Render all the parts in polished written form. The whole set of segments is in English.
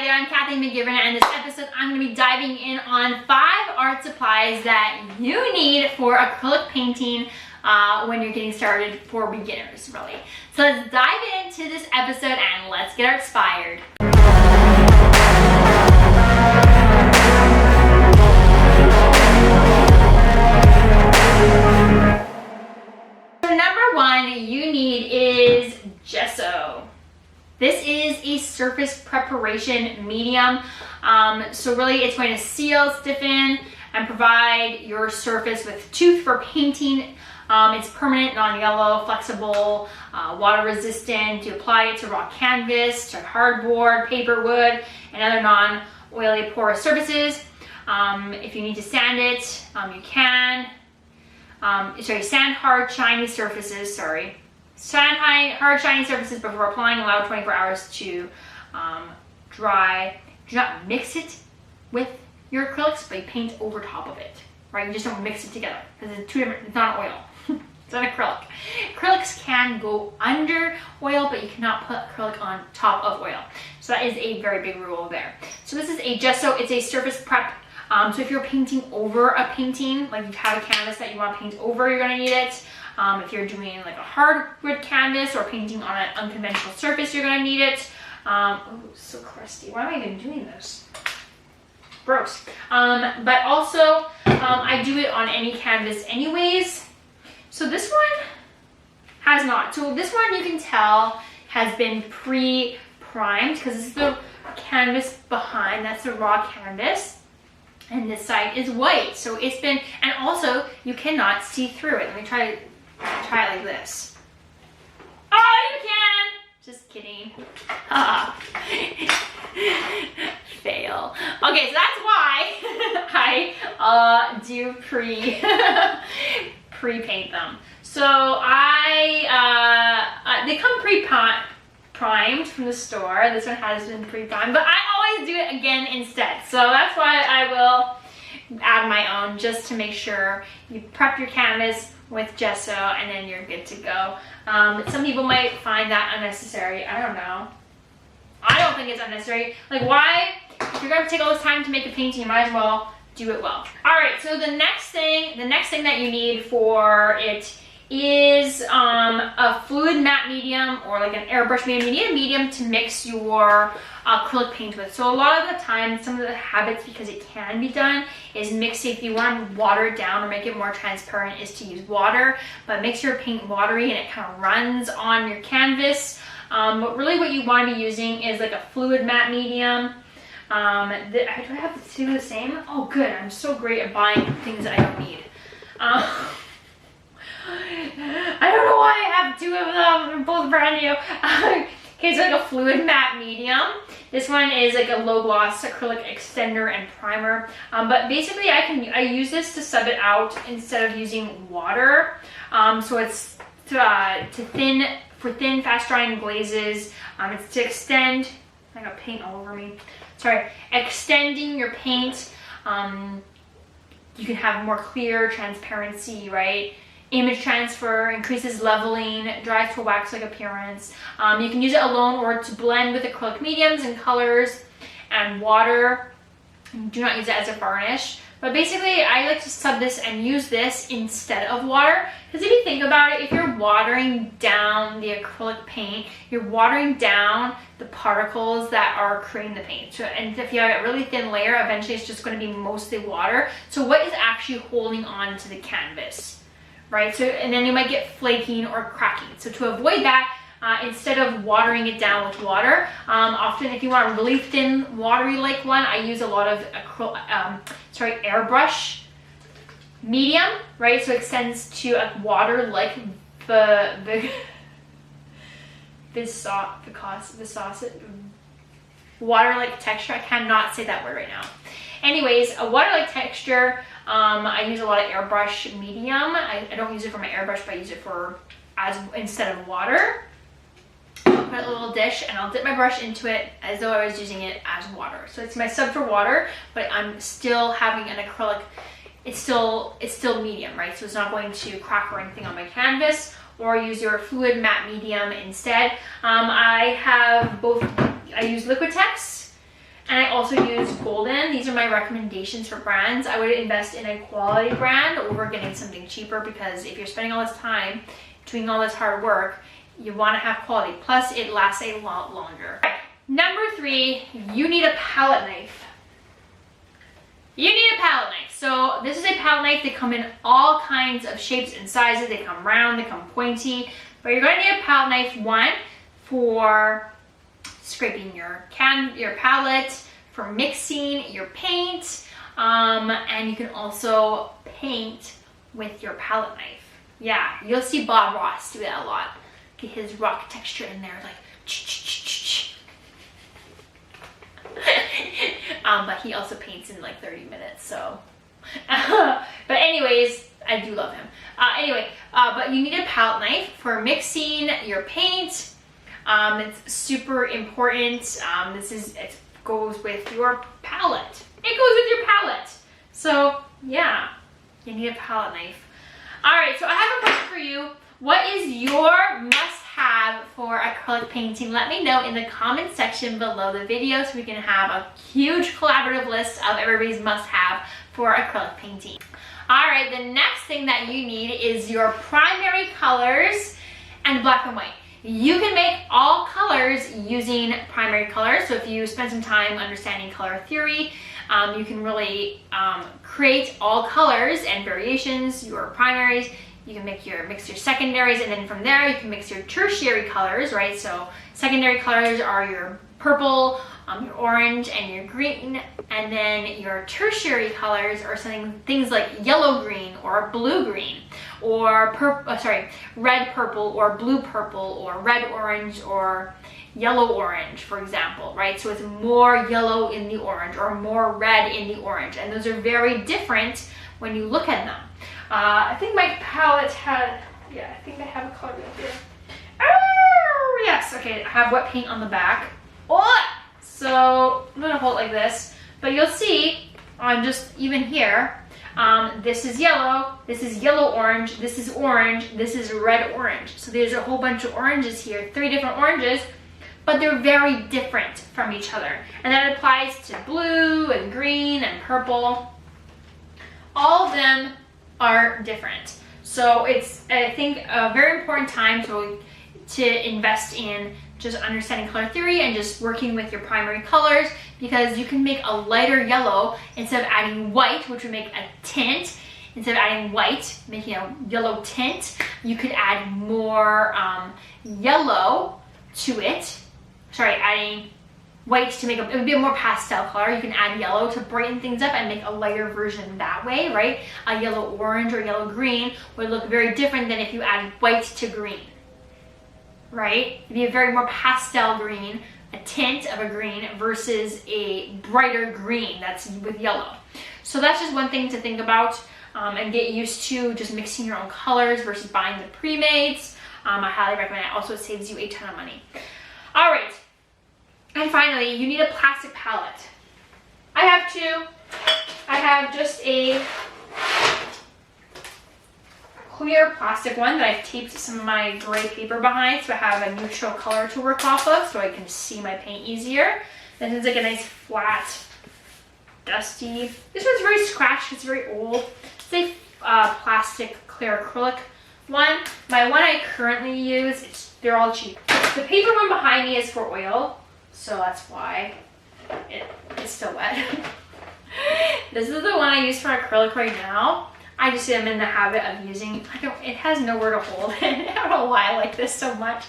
there, I'm Kathleen McGivern, and in this episode I'm going to be diving in on 5 art supplies that you need for acrylic painting when you're getting started for beginners, really. So let's dive into this episode and let's get inspired. So number 1 you need is gesso. This is a surface preparation medium. So really it's going to seal, stiffen, and provide your surface with tooth for painting. It's permanent, non-yellow, flexible, water resistant. You apply it to raw canvas, to hardboard, paper, wood, and other non-oily porous surfaces. If you need to sand it, you can. Sand hard, shiny surfaces, Sand hard, shiny surfaces before applying. Allow 24 hours to dry. Do not mix it with your acrylics, but you paint over top of it, right? You just don't mix it together because it's 2 different, it's not oil. It's not acrylic. Acrylics can go under oil, but you cannot put acrylic on top of oil. So that is a very big rule there. So this is a gesso. It's a surface prep. So if you're painting over a painting, like you have a canvas that you want to paint over, you're going to need it. If you're doing like a hardwood canvas or painting on an unconventional surface, you're going to need it. Oh, so crusty. Why am I even doing this? Gross. But also, I do it on any canvas anyways. So this one has not. So this one you can tell has been pre-primed because this is the canvas behind. That's the raw canvas. And this side is white. So it's been, and also you cannot see through it. Let me try it like this. Oh, you can! Just kidding. Fail. Okay, so that's why I do pre-paint them. So they come pre-primed from the store. This one has been pre-primed, but I always do it again instead. So that's why I will add my own, just to make sure you prep your canvas with gesso and then you're good to go. Some people might find that unnecessary. I don't know. I don't think it's unnecessary. Like, why? If you're gonna take all this time to make a painting, you might as well do it well. All right, so the next thing that you need for it is a fluid matte medium or like an airbrush medium. You need a medium to mix your acrylic paint with. So a lot of the time, some of the habits, because it can be done, is mixing. If you want to water it down or make it more transparent, is to use water, but makes your paint watery and it kind of runs on your canvas. But really what you want to be using is like a fluid matte medium. Do I have to do the same? Oh good, I'm so great at buying things that I don't need. I don't know why I have 2 of them, they're both brand new. Okay, so like a fluid matte medium. This one is like a low gloss acrylic extender and primer. But basically I use this to sub it out instead of using water. So it's for thin, fast drying glazes. It's to extend, I got paint all over me. Sorry, extending your paint. You can have more clear transparency, right? Image transfer, increases leveling, dries to a wax-like appearance. You can use it alone or to blend with acrylic mediums and colors and water. Do not use it as a varnish. But basically, I like to sub this and use this instead of water. Because if you think about it, if you're watering down the acrylic paint, you're watering down the particles that are creating the paint. So, and if you have a really thin layer, eventually it's just going to be mostly water. So what is actually holding on to the canvas, right? So, and then you might get flaking or cracking. So to avoid that, instead of watering it down with water, often if you want a really thin, watery-like one, I use a lot of airbrush medium, right? So it extends to a water like water-like texture. I cannot say that word right now. Anyways, a water-like texture. I use a lot of airbrush medium. I don't use it for my airbrush, but I use it for instead of water. I'll put a little dish and I'll dip my brush into it as though I was using it as water. So it's my sub for water, but I'm still having an acrylic. It's still medium, right? So it's not going to crack or anything on my canvas. Or use your fluid matte medium instead. I have both. I use Liquitex also use Golden. These are my recommendations for brands. I would invest in a quality brand over getting something cheaper, because if you're spending all this time doing all this hard work, you want to have quality. Plus, it lasts a lot longer. Number 3, you need a palette knife. You need a palette knife. So this is a palette knife. They come in all kinds of shapes and sizes. They come round, they come pointy. But you're going to need a palette knife, one, for scraping your palette, for mixing your paint, and you can also paint with your palette knife. Yeah, you'll see Bob Ross do that a lot. Get his rock texture in there, like but he also paints in like 30 minutes, so but anyways, I do love him. But you need a palette knife for mixing your paint. It's super important. It goes with your palette. It goes with your palette. So yeah, you need a palette knife. All right, so I have a question for you. What is your must-have for acrylic painting? Let me know in the comment section below the video so we can have a huge collaborative list of everybody's must-have for acrylic painting. All right, the next thing that you need is your primary colors and black and white. You can make all colors using primary colors. So if you spend some time understanding color theory, you can really create all colors and variations, your primaries. You can mix your secondaries, and then from there you can mix your tertiary colors, right? So secondary colors are your purple, your orange, and your green, and then your tertiary colors are things like yellow green or blue green, or red purple or blue purple or red orange or yellow orange, for example, right? So it's more yellow in the orange or more red in the orange, and those are very different when you look at them. I think my palette had, yeah, I think I have a color right here. Oh, yes, okay, I have wet paint on the back. Oh! So I'm gonna hold it like this, but you'll see on just even here, this is yellow orange, this is orange, this is red orange. So there's a whole bunch of oranges here, 3 different oranges, but they're very different from each other. And that applies to blue and green and purple. All of them are different. So it's, I think, a very important time to invest in just understanding color theory and just working with your primary colors, because you can make a lighter yellow instead of adding white, which would make a tint. Instead of adding white, making a yellow tint, you could add more yellow to it. Sorry, adding white to make it would be a more pastel color. You can add yellow to brighten things up and make a lighter version that way, right? A yellow orange or yellow green would look very different than if you added white to green, right? It'd be a very more pastel green, a tint of a green versus a brighter green that's with yellow. So that's just one thing to think about and get used to, just mixing your own colors versus buying the pre-mades. I highly recommend it. Also, it saves you a ton of money. All right. And finally, you need a plastic palette. I have 2. I have just a clear plastic one that I've taped some of my gray paper behind, so I have a neutral color to work off of so I can see my paint easier. Then it's like a nice flat, dusty. This one's very scratched, it's very old. It's a plastic clear acrylic one. My one I currently use, they're all cheap. The paper one behind me is for oil, so that's why it's still wet. This is the one I use for acrylic right now. I just am in the habit of using, it has nowhere to hold it. I don't know why I like this so much.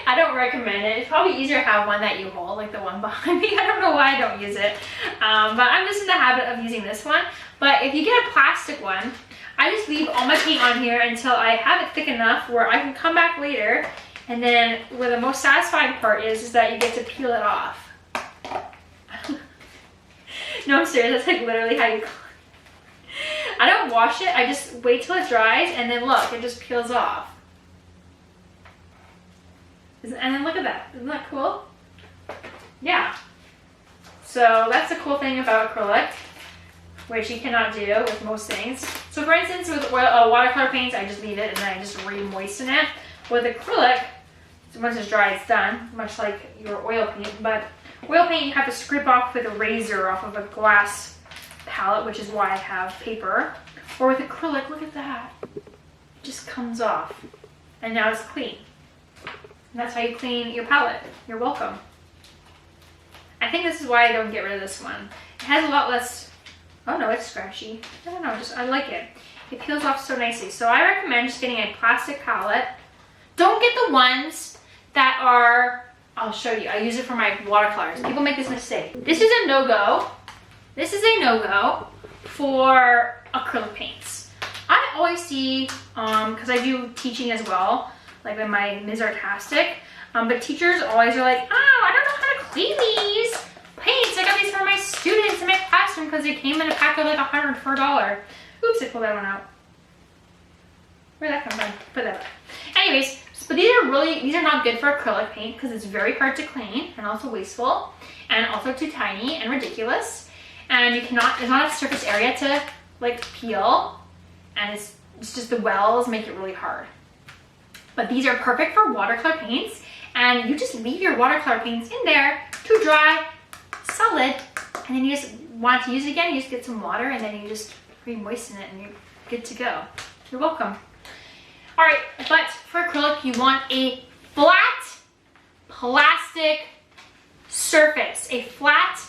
I don't recommend it. It's probably easier to have one that you hold, like the one behind me. I don't know why I don't use it. But I'm just in the habit of using this one. But if you get a plastic one, I just leave all my paint on here until I have it thick enough where I can come back later. And then where the most satisfying part is that you get to peel it off. No, I'm serious. That's like literally how you... I don't wash it, I just wait till it dries, and then look, it just peels off. And then look at that, isn't that cool? Yeah. So that's the cool thing about acrylic, which you cannot do with most things. So for instance, with watercolor paints, I just leave it and then I just re-moisten it. With acrylic, once it's dry, it's done, much like your oil paint. But Oil paint you have to scrape off with a razor off of a glass palette, which is why I have paper. Or with acrylic, look at that. It just comes off. And now it's clean. And that's how you clean your palette. You're welcome. I think this is why I don't get rid of this one. It has a lot less, oh no, it's scratchy. I don't know, I like it. It peels off so nicely. So I recommend just getting a plastic palette. Don't get the ones that are, I'll show you. I use it for my watercolors. People make this mistake. This is a no-go. This is a no-go for acrylic paints. I always see, because I do teaching as well, like in my Ms. Artastic, but teachers always are like, oh, I don't know how to clean these paints. I got these for my students in my classroom because they came in a pack of like $100 for $1. Oops, I pulled that one out. Where'd that come from? Put that back. Anyways, but these are not good for acrylic paint because it's very hard to clean and also wasteful and also too tiny and ridiculous. And you cannot, there's not a surface area to like peel, and it's just the wells make it really hard. But these are perfect for watercolor paints, and you just leave your watercolor paints in there to dry, solid, and then you just want to use it again, you just get some water and then you just re-moisten it and you're good to go. You're welcome. All right, but for acrylic, you want a flat plastic surface, a flat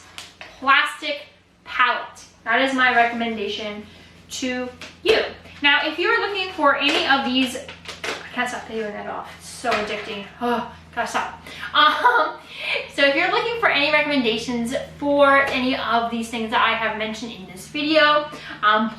plastic palette. That is my recommendation to you. Now, if you're looking for any of these, I can't stop taking that off. It's so addicting. Oh, gotta stop. So if you're looking for any recommendations for any of these things that I have mentioned in this video,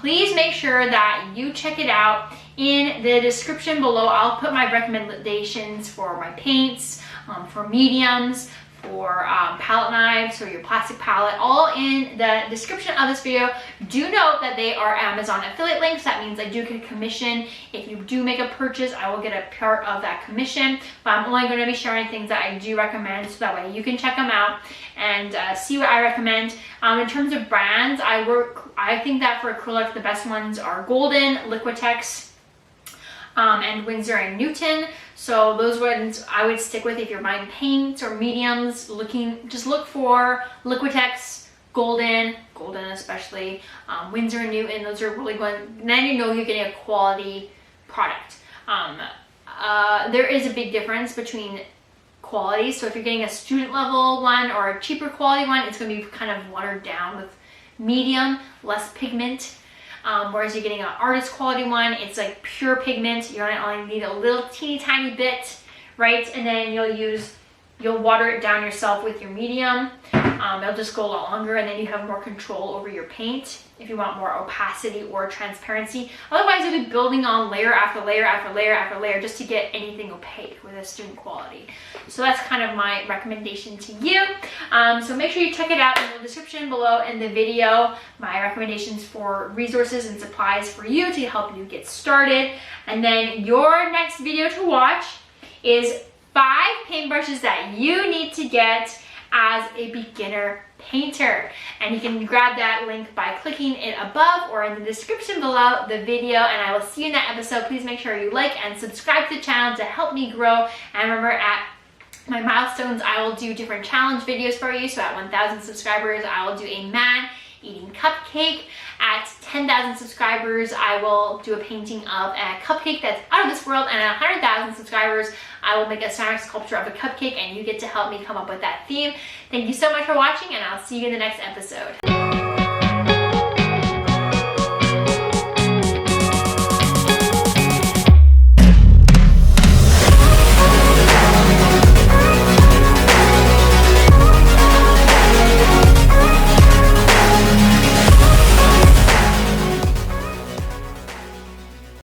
please make sure that you check it out. In the description below, I'll put my recommendations for my paints, for mediums, for palette knives or your plastic palette, all in the description of this video. Do note that they are Amazon affiliate links. That means I do get a commission. If you do make a purchase, I will get a part of that commission, but I'm only going to be sharing things that I do recommend, so that way you can check them out and see what I recommend. In terms of brands, I think that for acrylic, the best ones are Golden, Liquitex, and Winsor & Newton. So those ones I would stick with if you're buying paints or mediums. Just look for Liquitex, Golden especially, Winsor & Newton. Those are really good. Then you know you're getting a quality product. There is a big difference between quality. So if you're getting a student level one or a cheaper quality one, it's going to be kind of watered down with medium, less pigment. Whereas you're getting an artist quality one, it's like pure pigment. You only need a little teeny tiny bit, right? And then you'll water it down yourself with your medium. It'll just go a lot longer, and then you have more control over your paint if you want more opacity or transparency. Otherwise, you'll be building on layer after layer after layer after layer just to get anything opaque with a student quality. So that's kind of my recommendation to you. So make sure you check it out in the description below in the video, my recommendations for resources and supplies for you to help you get started. And then your next video to watch is 5 paintbrushes that you need to get as a beginner painter. And you can grab that link by clicking it above or in the description below the video, and I will see you in that episode. Please make sure you like and subscribe to the channel to help me grow. And remember, at my milestones, I will do different challenge videos for you. So at 1,000 subscribers, I will do a man eating cupcake. At 10,000 subscribers, I will do a painting of a cupcake that's out of this world. And at 100,000 subscribers, I will make a ceramic sculpture of a cupcake, and you get to help me come up with that theme. Thank you so much for watching, and I'll see you in the next episode.